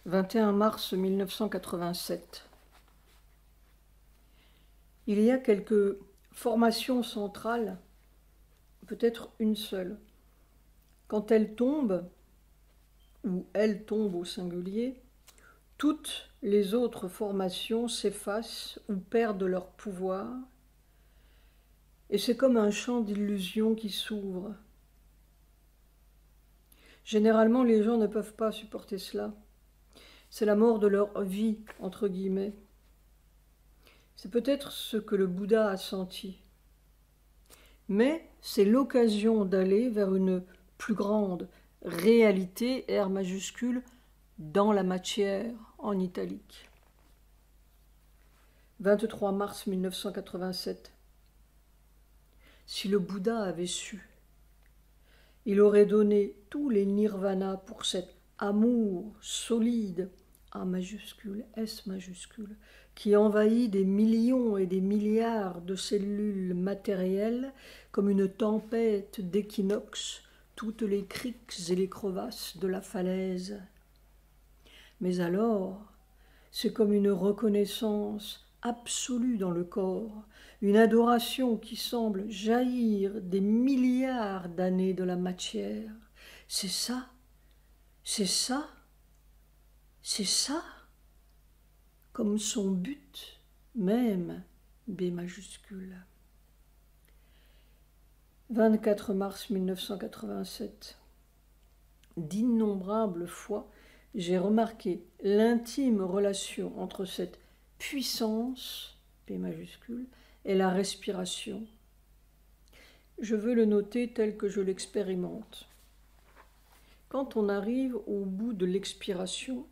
21 mars 1987. Il y a quelques formations centrales, peut-être une seule. Quand elles tombent, ou elles tombent au singulier, toutes les autres formations s'effacent ou perdent leur pouvoir, et c'est comme un champ d'illusions qui s'ouvre. Généralement, les gens ne peuvent pas supporter cela. C'est la mort de leur vie, entre guillemets. C'est peut-être ce que le Bouddha a senti. Mais c'est l'occasion d'aller vers une plus grande réalité, R majuscule, dans la matière, en italique. 23 mars 1987. Si le Bouddha avait su, il aurait donné tous les nirvanas pour cet amour solide, A majuscule, S majuscule, qui envahit des millions et des milliards de cellules matérielles comme une tempête d'équinoxe, toutes les criques et les crevasses de la falaise. Mais alors, c'est comme une reconnaissance absolue dans le corps, une adoration qui semble jaillir des milliards d'années de la matière. C'est ça, c'est ça, c'est ça, comme son but même, B majuscule. 24 mars 1987. D'innombrables fois, j'ai remarqué l'intime relation entre cette puissance, P majuscule, et la respiration. Je veux le noter tel que je l'expérimente. Quand on arrive au bout de l'expiration,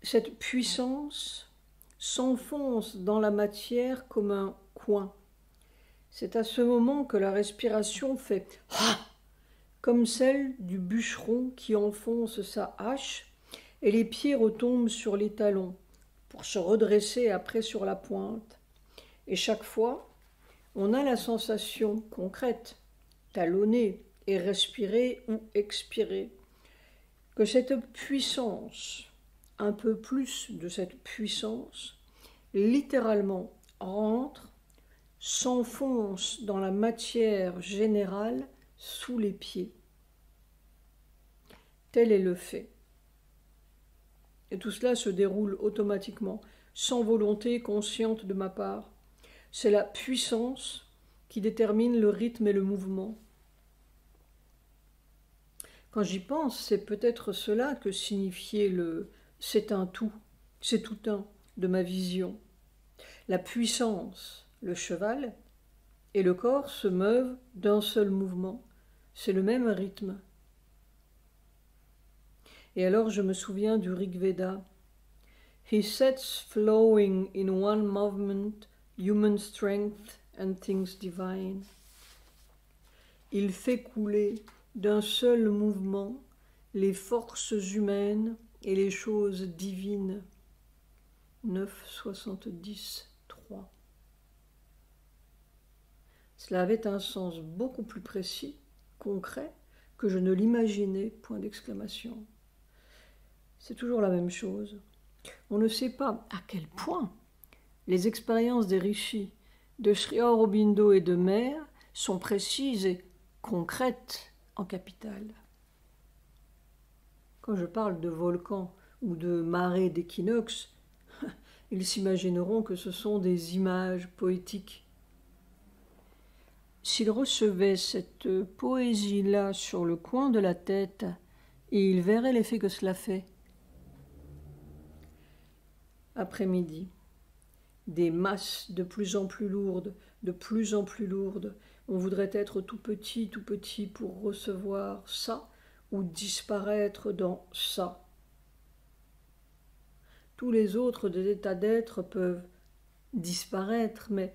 cette puissance s'enfonce dans la matière comme un coin. C'est à ce moment que la respiration fait « ah » comme celle du bûcheron qui enfonce sa hache et les pieds retombent sur les talons pour se redresser après sur la pointe. Et chaque fois, on a la sensation concrète, talonner et respirer ou expirer, que cette puissance, un peu plus de cette puissance, littéralement rentre, s'enfonce dans la matière générale sous les pieds. Tel est le fait. Et tout cela se déroule automatiquement, sans volonté consciente de ma part. C'est la puissance qui détermine le rythme et le mouvement. Quand j'y pense, c'est peut-être cela que signifiait le « c'est un tout, c'est tout un » de ma vision. La puissance, le cheval, et le corps se meuvent d'un seul mouvement. C'est le même rythme. Et alors je me souviens du Rig Veda. He sets flowing in one movement human strength and things divine. Il fait couler d'un seul mouvement les forces humaines et les choses divines. 9,70,3. Cela avait un sens beaucoup plus précis, concret, que je ne l'imaginais, point d'exclamation. C'est toujours la même chose. On ne sait pas à quel point les expériences des rishis, de Sri Aurobindo et de Mère sont précises et concrètes en capital. Quand je parle de volcans ou de marées d'équinoxe, ils s'imagineront que ce sont des images poétiques. S'ils recevaient cette poésie-là sur le coin de la tête, ils verraient l'effet que cela fait. Après-midi, des masses de plus en plus lourdes, de plus en plus lourdes. On voudrait être tout petit pour recevoir ça ou disparaître dans ça. Tous les autres états d'être peuvent disparaître, mais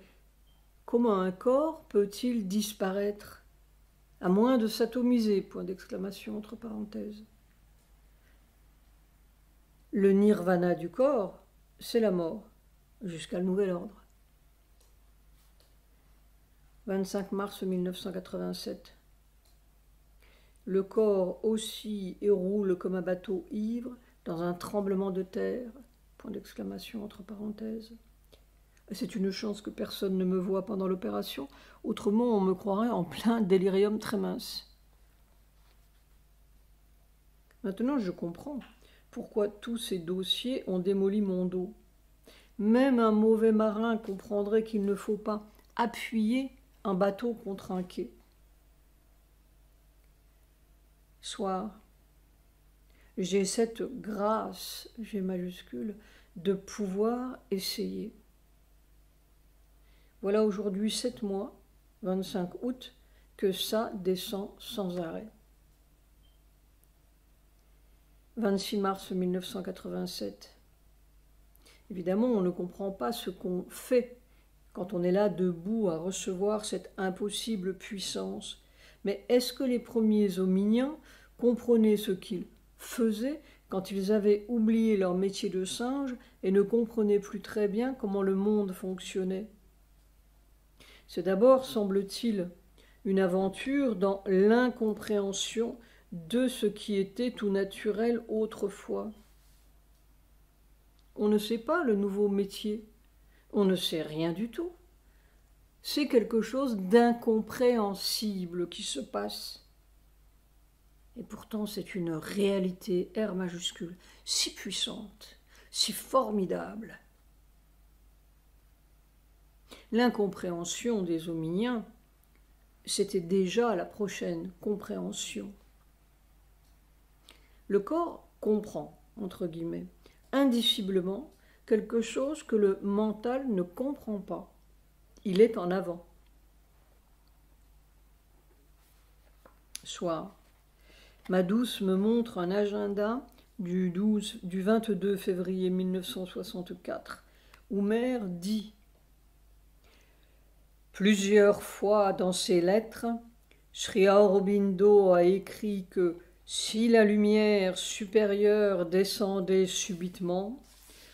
comment un corps peut-il disparaître, à moins de s'atomiser, point d'exclamation entre parenthèses. Le nirvana du corps, c'est la mort, jusqu'à le nouvel ordre. 25 mars 1987. Le corps oscille et roule comme un bateau ivre, dans un tremblement de terre, point d'exclamation entre parenthèses. C'est une chance que personne ne me voie pendant l'opération, autrement on me croirait en plein délirium tremens. Maintenant je comprends pourquoi tous ces dossiers ont démoli mon dos. Même un mauvais marin comprendrait qu'il ne faut pas appuyer un bateau contre un quai. Soir, j'ai cette grâce, G majuscule, de pouvoir essayer. Voilà aujourd'hui 7 mois, 25 août, que ça descend sans arrêt. 26 mars 1987. Évidemment, on ne comprend pas ce qu'on fait quand on est là debout à recevoir cette impossible puissance. Mais est-ce que les premiers hominiens comprenaient ce qu'ils faisaient quand ils avaient oublié leur métier de singe et ne comprenaient plus très bien comment le monde fonctionnait? C'est d'abord, semble-t-il, une aventure dans l'incompréhension de ce qui était tout naturel autrefois. On ne sait pas le nouveau métier, on ne sait rien du tout. C'est quelque chose d'incompréhensible qui se passe. Et pourtant c'est une réalité, R majuscule, si puissante, si formidable. L'incompréhension des hominiens, c'était déjà la prochaine compréhension. Le corps comprend, entre guillemets, indiciblement quelque chose que le mental ne comprend pas. Il est en avant. Soir. Ma douce me montre un agenda du 22 février 1964, où mère dit « Plusieurs fois dans ses lettres, Sri Aurobindo a écrit que si la lumière supérieure descendait subitement,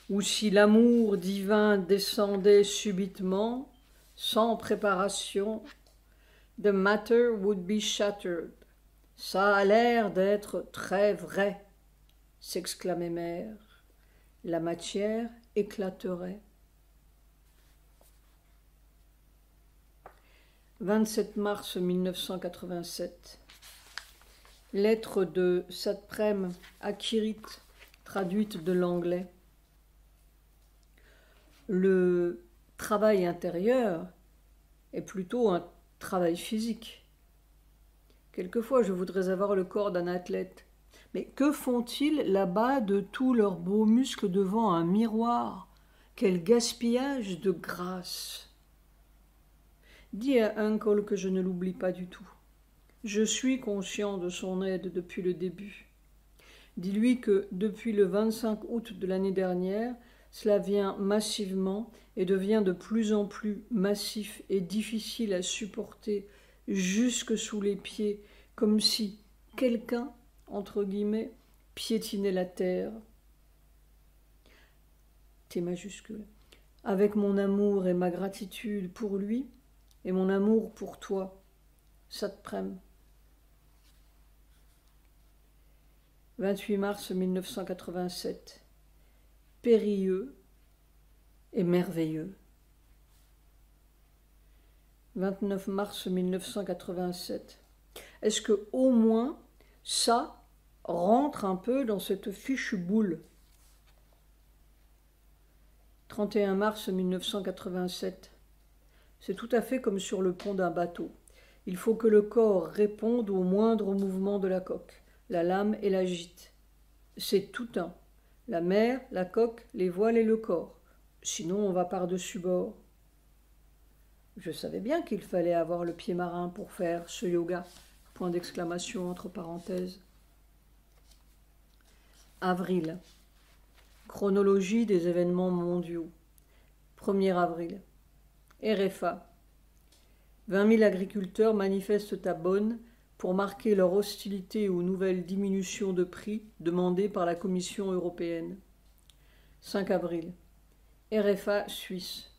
ou si l'amour divin descendait subitement, sans préparation, the matter would be shattered. Ça a l'air d'être très vrai, s'exclamait mère. La matière éclaterait. 27 mars 1987. Lettre de Satprem à Kirit, traduite de l'anglais. Le travail intérieur est plutôt un travail physique. Quelquefois, je voudrais avoir le corps d'un athlète. Mais que font-ils là-bas de tous leurs beaux muscles devant un miroir? Quel gaspillage de grâce! Dis à Uncle que je ne l'oublie pas du tout. Je suis conscient de son aide depuis le début. Dis-lui que depuis le 25 août de l'année dernière, cela vient massivement et devient de plus en plus massif et difficile à supporter jusque sous les pieds, comme si quelqu'un, entre guillemets, piétinait la terre. T majuscule. Avec mon amour et ma gratitude pour lui, et mon amour pour toi, Satprem. 28 mars 1987. Périlleux et merveilleux. 29 mars 1987. Est-ce que au moins ça rentre un peu dans cette fichue boule? 31 mars 1987. C'est tout à fait comme sur le pont d'un bateau. Il faut que le corps réponde au moindre mouvement de la coque. La lame et la gîte. C'est tout un. La mer, la coque, les voiles et le corps. Sinon, on va par-dessus bord. Je savais bien qu'il fallait avoir le pied marin pour faire ce yoga. Point d'exclamation entre parenthèses. Avril. Chronologie des événements mondiaux. 1er avril. RFA. 20 000 agriculteurs manifestent à Bonn pour marquer leur hostilité aux nouvelles diminutions de prix demandées par la Commission européenne. 5 avril. RFA Suisse.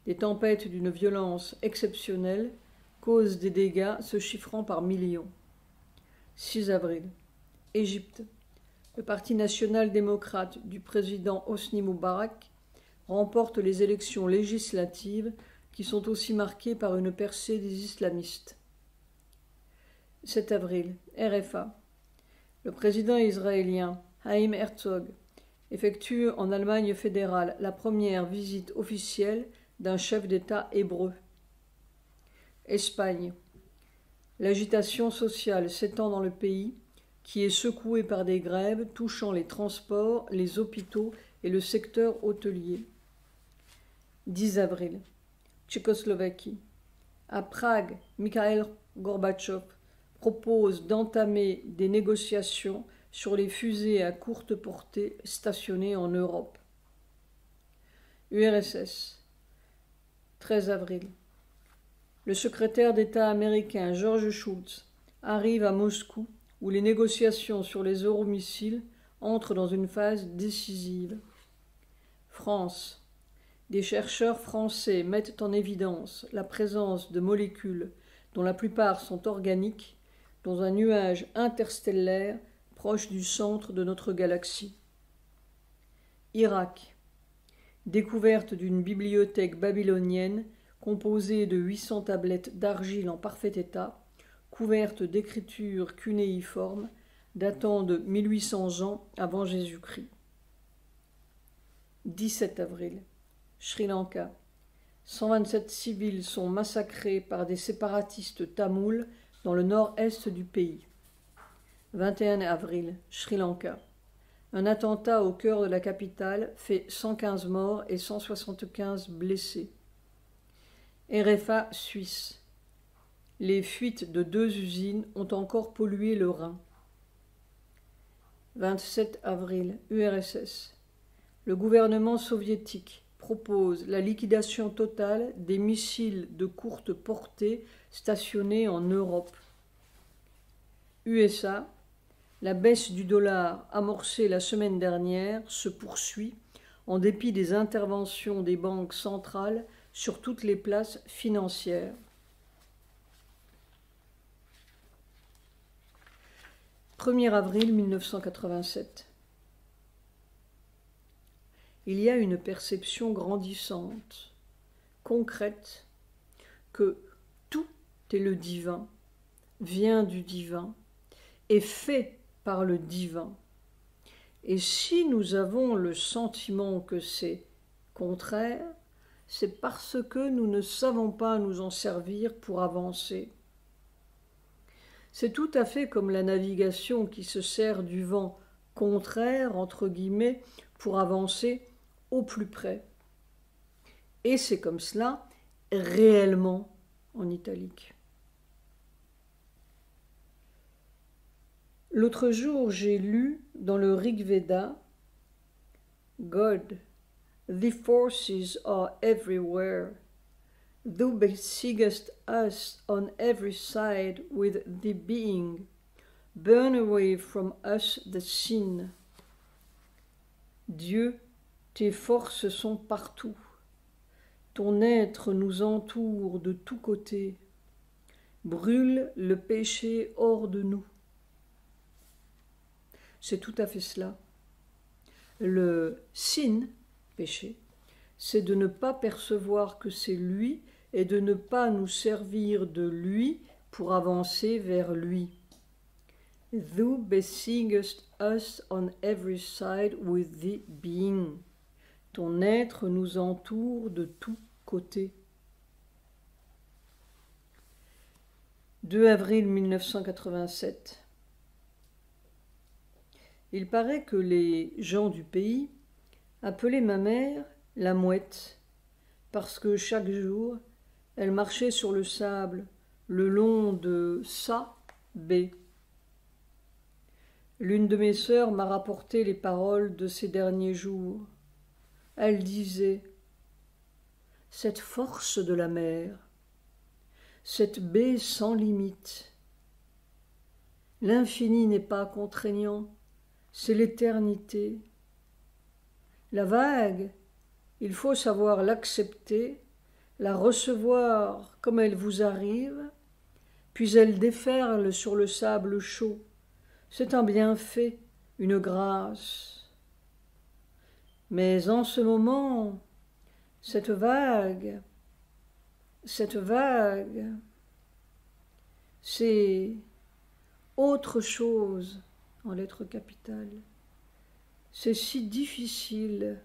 Des tempêtes d'une violence exceptionnelle causent des dégâts se chiffrant par millions. 6 avril. Égypte. Le Parti national-démocrate du président Hosni Moubarak remporte les élections législatives qui sont aussi marquées par une percée des islamistes. 7 avril, RFA. Le président israélien Haïm Herzog effectue en Allemagne fédérale la première visite officielle d'un chef d'État hébreu. Espagne. L'agitation sociale s'étend dans le pays, qui est secoué par des grèves touchant les transports, les hôpitaux et le secteur hôtelier. 10 avril. Tchécoslovaquie. À Prague, Mikhaïl Gorbatchev propose d'entamer des négociations sur les fusées à courte portée stationnées en Europe. URSS. 13 avril. Le secrétaire d'État américain George Shultz arrive à Moscou où les négociations sur les euromissiles entrent dans une phase décisive. France. Des chercheurs français mettent en évidence la présence de molécules dont la plupart sont organiques dans un nuage interstellaire proche du centre de notre galaxie. Irak. Découverte d'une bibliothèque babylonienne composée de 800 tablettes d'argile en parfait état, couvertes d'écritures cunéiformes datant de 1800 ans avant Jésus-Christ. 17 avril. Sri Lanka. 127 civils sont massacrés par des séparatistes tamouls dans le nord-est du pays. 21 avril. Sri Lanka. Un attentat au cœur de la capitale fait 115 morts et 175 blessés. RFA Suisse. Les fuites de 2 usines ont encore pollué le Rhin. 27 avril. URSS. Le gouvernement soviétique propose la liquidation totale des missiles de courte portée stationnés en Europe. USA. La baisse du dollar amorcée la semaine dernière se poursuit en dépit des interventions des banques centrales sur toutes les places financières. « 1er avril 1987. Il y a une perception grandissante, concrète, que tout est le divin, vient du divin, est fait par le divin. Et si nous avons le sentiment que c'est contraire, c'est parce que nous ne savons pas nous en servir pour avancer. C'est tout à fait comme la navigation qui se sert du vent contraire, entre guillemets, pour avancer au plus près. Et c'est comme cela, réellement, en italique. L'autre jour, j'ai lu dans le Rig Veda « God, the forces are everywhere. Thou besiegest us on every side with the being. Burn away from us the sin. » Dieu, tes forces sont partout. Ton être nous entoure de tous côtés. Brûle le péché hors de nous. C'est tout à fait cela. Le sin, péché, c'est de ne pas percevoir que c'est lui et de ne pas nous servir de lui pour avancer vers lui. Thou besiegest us on every side with the being. Ton être nous entoure de tous côtés. 2 avril 1987. Il paraît que les gens du pays appelaient ma mère la mouette, parce que chaque jour, elle marchait sur le sable le long de sa baie. L'une de mes sœurs m'a rapporté les paroles de ces derniers jours. Elle disait « Cette force de la mer, cette baie sans limite, l'infini n'est pas contraignant, c'est l'éternité. La vague, il faut savoir l'accepter, la recevoir comme elle vous arrive, puis elle déferle sur le sable chaud. C'est un bienfait une grâce. Mais en ce moment, cette vague, c'est autre chose en lettres capitales. C'est si difficile.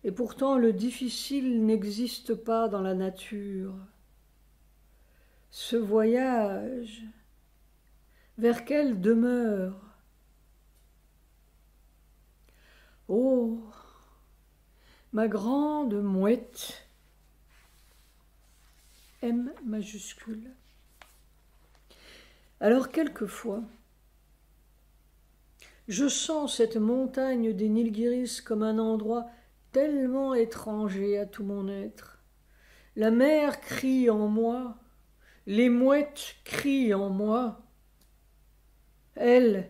Et pourtant, le difficile n'existe pas dans la nature. Ce voyage, vers quelle demeure? Oh, ma grande mouette, M majuscule. Alors quelquefois, je sens cette montagne des Nilgiris comme un endroit tellement étranger à tout mon être. La mer crie en moi, les mouettes crient en moi. Elle,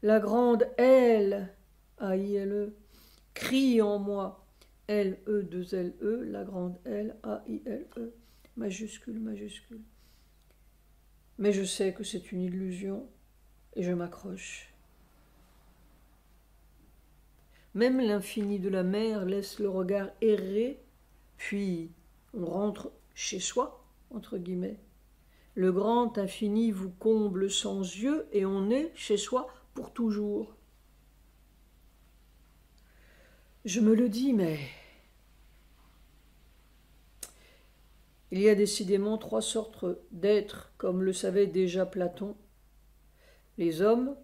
la grande L, A-I-L-E, crie en moi. L-E-2-L-E, la grande L, A-I-L-E, majuscule, majuscule. Mais je sais que c'est une illusion et je m'accroche. Même l'infini de la mer laisse le regard errer, puis on rentre chez soi, entre guillemets. Le grand infini vous comble sans yeux et on est chez soi pour toujours. Je me le dis, mais il y a décidément trois sortes d'êtres, comme le savait déjà Platon, les hommes,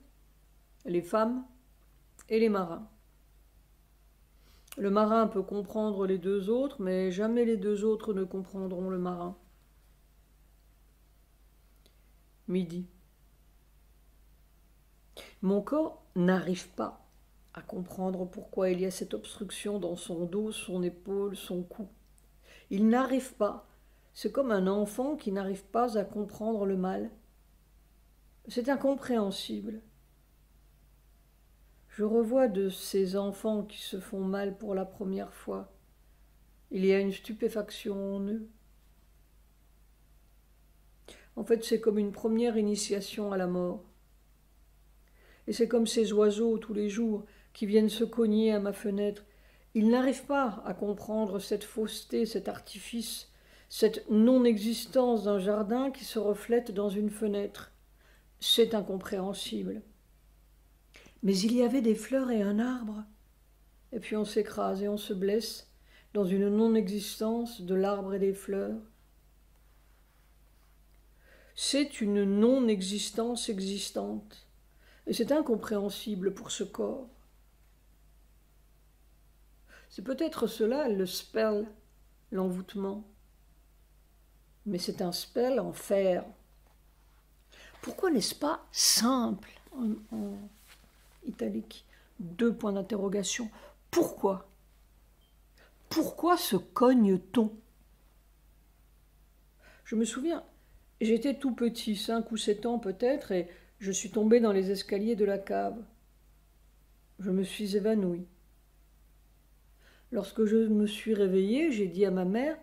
les femmes et les marins. Le marin peut comprendre les deux autres, mais jamais les deux autres ne comprendront le marin. Midi. Mon corps n'arrive pas à comprendre pourquoi il y a cette obstruction dans son dos, son épaule, son cou. Il n'arrive pas. C'est comme un enfant qui n'arrive pas à comprendre le mal. C'est incompréhensible. Je revois de ces enfants qui se font mal pour la première fois. Il y a une stupéfaction en eux. En fait, c'est comme une première initiation à la mort. Et c'est comme ces oiseaux tous les jours qui viennent se cogner à ma fenêtre. Ils n'arrivent pas à comprendre cette fausseté, cet artifice, cette non-existence d'un jardin qui se reflète dans une fenêtre. C'est incompréhensible. Mais il y avait des fleurs et un arbre. Et puis on s'écrase et on se blesse dans une non-existence de l'arbre et des fleurs. C'est une non-existence existante. Et c'est incompréhensible pour ce corps. C'est peut-être cela le spell, l'envoûtement. Mais c'est un spell en fer. Pourquoi n'est-ce pas simple en italique? 2 points d'interrogation. Pourquoi? Pourquoi se cogne-t-on? Je me souviens, j'étais tout petit, 5 ou 7 ans peut-être, et je suis tombée dans les escaliers de la cave. Je me suis évanouie. Lorsque je me suis réveillée, j'ai dit à ma mère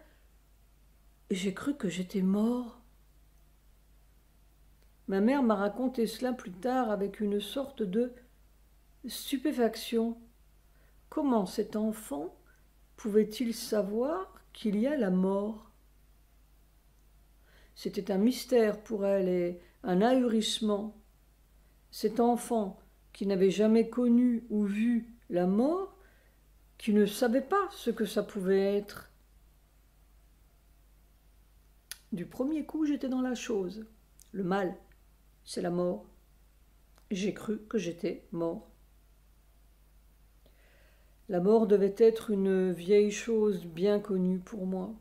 « J'ai cru que j'étais mort ». Ma mère m'a raconté cela plus tard avec une sorte de stupéfaction. Comment cet enfant pouvait-il savoir qu'il y a la mort? C'était un mystère pour elle et un ahurissement. Cet enfant qui n'avait jamais connu ou vu la mort, qui ne savait pas ce que ça pouvait être. Du premier coup, j'étais dans la chose. Le mal, c'est la mort. J'ai cru que j'étais mort. La mort devait être une vieille chose bien connue pour moi.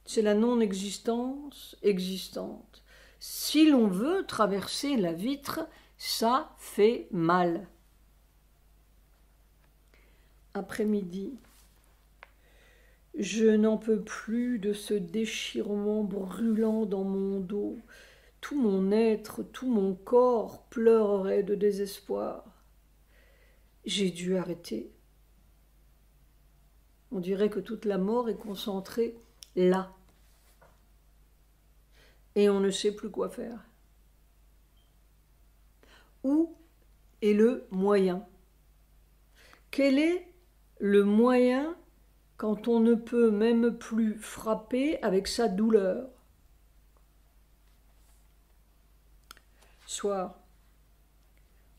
C'est la non-existence existante. Si l'on veut traverser la vitre, ça fait mal. Après-midi, je n'en peux plus de ce déchirement brûlant dans mon dos. Tout mon être, tout mon corps pleurerait de désespoir. J'ai dû arrêter. On dirait que toute la mort est concentrée là. Et on ne sait plus quoi faire. Où est le moyen? Quel est le moyen quand on ne peut même plus frapper avec sa douleur? Soir.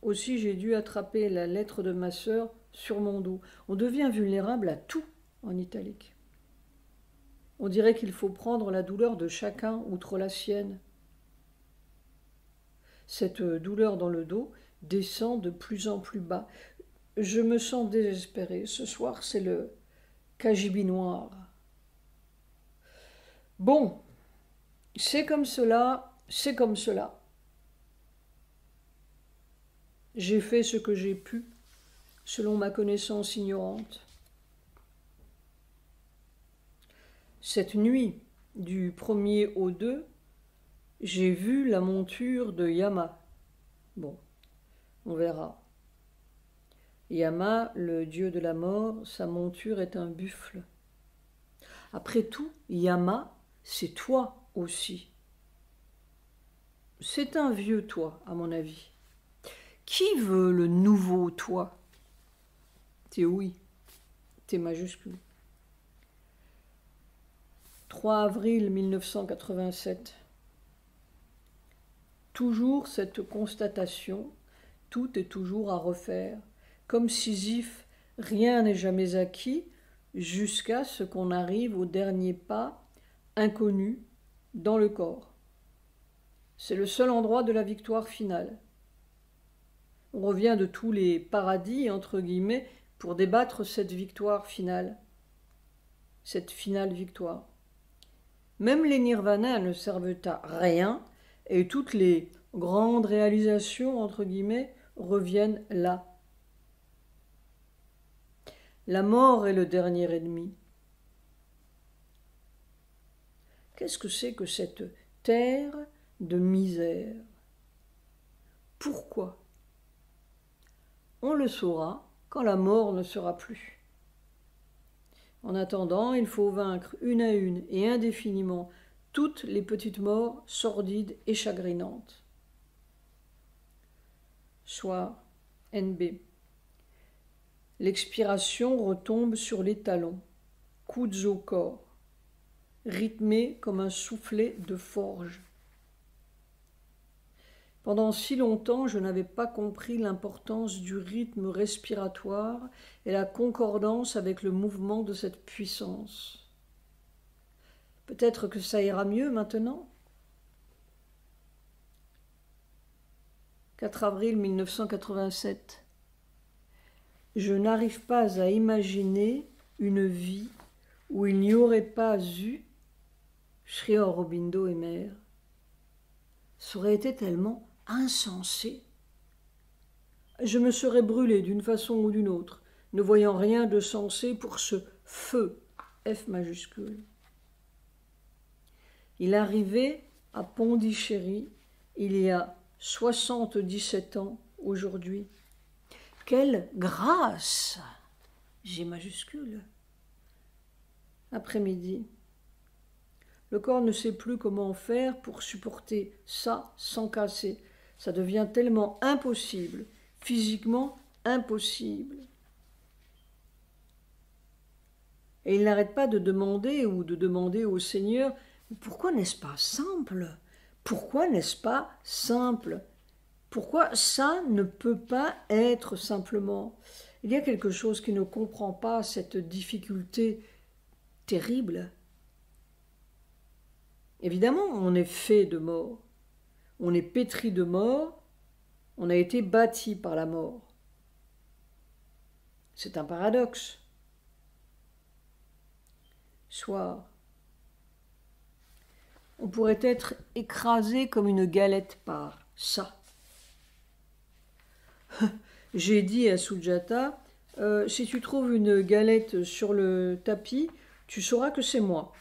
Aussi j'ai dû attraper la lettre de ma sœur sur mon dos. On devient vulnérable à tout en italique. On dirait qu'il faut prendre la douleur de chacun outre la sienne. Cette douleur dans le dos descend de plus en plus bas. Je me sens désespérée. Ce soir, c'est le cagibi noir. Bon, c'est comme cela, c'est comme cela. J'ai fait ce que j'ai pu, selon ma connaissance ignorante. Cette nuit, du 1er au 2, j'ai vu la monture de Yama. Bon, on verra. Yama, le dieu de la mort, sa monture est un buffle. Après tout, Yama, c'est toi aussi. C'est un vieux toi, à mon avis. Qui veut le nouveau toi? T'es oui, t'es majuscule. 3 avril 1987. Toujours cette constatation, tout est toujours à refaire. Comme Sisyphe, rien n'est jamais acquis jusqu'à ce qu'on arrive au dernier pas inconnu dans le corps. C'est le seul endroit de la victoire finale. On revient de tous les paradis, entre guillemets, pour débattre cette victoire finale, cette finale victoire. Même les nirvanas ne servent à rien et toutes les grandes réalisations, entre guillemets, reviennent là. La mort est le dernier ennemi. Qu'est-ce que c'est que cette terre de misère? Pourquoi? On le saura quand la mort ne sera plus. En attendant, il faut vaincre une à une et indéfiniment toutes les petites morts sordides et chagrinantes. Soir, NB. L'expiration retombe sur les talons, coudes au corps, rythmé comme un soufflet de forge. Pendant si longtemps, je n'avais pas compris l'importance du rythme respiratoire et la concordance avec le mouvement de cette puissance. Peut-être que ça ira mieux maintenant. 4 avril 1987. Je n'arrive pas à imaginer une vie où il n'y aurait pas eu Sri Aurobindo et mère. Ça aurait été tellement insensé. Je me serais brûlée d'une façon ou d'une autre, ne voyant rien de sensé pour ce feu, F majuscule. Il arrivait à Pondichéry il y a 77 ans aujourd'hui. Quelle grâce, G majuscule. Après-midi. Le corps ne sait plus comment faire pour supporter ça sans casser. Ça devient tellement impossible, physiquement impossible. Et il n'arrête pas de demander au Seigneur, pourquoi n'est-ce pas simple? Pourquoi n'est-ce pas simple? Pourquoi ça ne peut pas être simplement? Il y a quelque chose qui ne comprend pas cette difficulté terrible. Évidemment, on est fait de mort, on est pétri de mort, on a été bâti par la mort. C'est un paradoxe. Soir. On pourrait être écrasé comme une galette par ça. J'ai dit à Sujata, si tu trouves une galette sur le tapis, tu sauras que c'est moi.